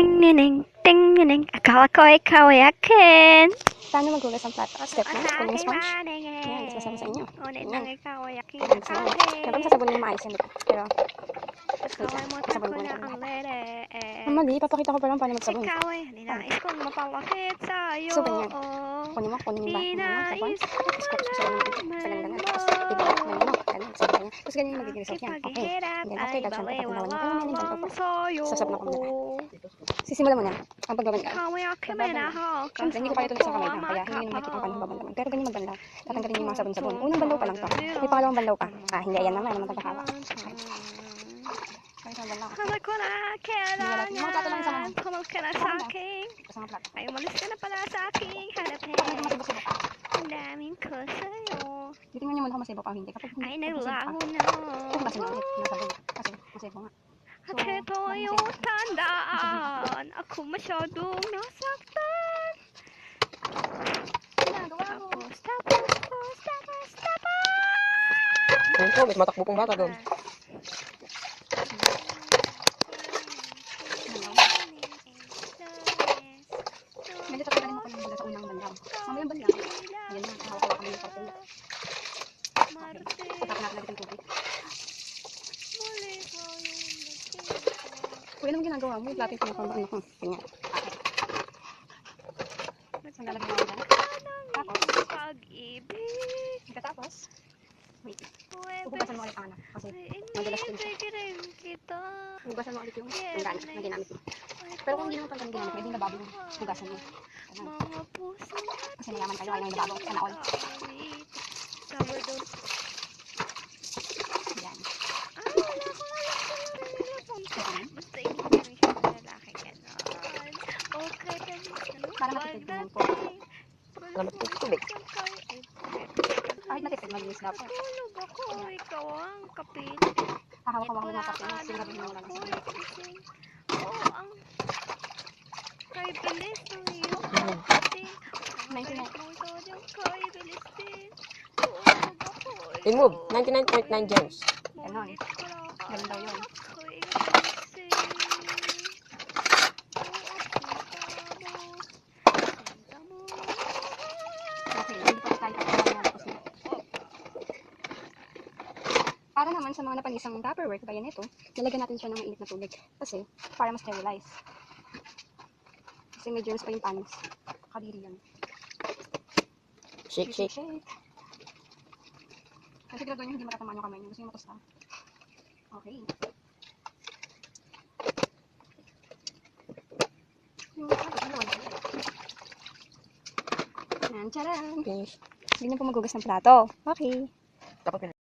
Ting-ning, akala ko ikaw ay akin. Paano maghugas ang plato? Step 1, kunin mo sponge. Yan, mas masama sa inyo. Ngunit Yan. nang ikaw ay aking Yan, sa inyo. Siyempre, sasabunin mo maayos yan. Pero, ikaw ay sabon ko matagal na na ang lere. ang mali, papakita ko pa lang paano magsabon. Ikaw ay ninais kong mapalapit sa'yo. So, ganyan. Kunin mo yung sabon. Tapos, focus mo sa unang sa ganyan. Tapos, ibalik mo mo. Ganyan, sa ganyan. Tapos, ganyan yung magiging result yan. Okay. And then, after that, syempre, pagkakawa niyo. Pero, meron ganito po. Sasap na ko muna. Sisimula mo na. Ang pagbabanda. Siyempre, hindi ko kaya ito sa kamay na. Kaya, hindi nyo makikita ang paano babanda. Pero, ganyan magbanda. Tatanggalin yung mga sabon-sabon. Unang bandaw pa lang to. May pangalawang bandaw pa. Hindi, ayan naman. Naman magkakawa. Akala ko na kailangan pumal ka na sa'kin. Ay, umalis ka na pala sa'king harapin. Ang daming ko sa'yo. Titingnan nyo muna kung masibo pa o hindi. Ay, naglaho na. Kasi na ulit yung sabon. Kasi masibo nga. At ito yung tandaan. Ako masyadong nasaktan. Tapos. Ayun po, may matakbo pong bata doon. Medyo tatanggalin mo pa yung bala sa unang bandaw. Mamayang bandaw. Yan na, hawak-hawak kami yung karton. Patakan natin yung tubig. Kung yan ang ginagawa mo, platin ko na kung ano ko. Ganyan. Saan lalagyan mo dyan? Tapos, pagkatapos, wait. Hugasan mo ulit ang anak. Kasi, madalas din siya. Hugasan mo ulit yung gana na ginamit mo. Pero kung hindi naman pang ginamit mo, hindi nababo yung hugasan mo. Kasi mayaman kayo, ayaw yung nababo. Sana all. Yan. Basta hindi kami siya sa lalaki ganon. Okay, Para matipid naman po. Salamat po sa tubig. Kahit matipid, malinis dapat. Tulog ako, ikaw ang kapit. Hahawak-hawak mo na kasi yung sinabi mo lang. Oo, ang kay bilis ng iyong kapatid. Kay bilis din. Tulog ako, Remove, 99.9 gems. Ganon. Ganon daw yun. Okay, hindi pa tayo tapos na. Para naman sa mga napanisang Tupperware, kagaya nito, lalagyan natin siya ng mainit na tubig. Kasi, para mas sterilize. Kasi may germs pa yung panis. Kadiri yan. Shake, shake. Shake. Kasi sigurado nyo hindi matatamaan yung kamay nyo. Gusto nyo matusta. Okay. Yan, tcharam! Finish. Ganyan po maghugas ng plato. Okay. Dapat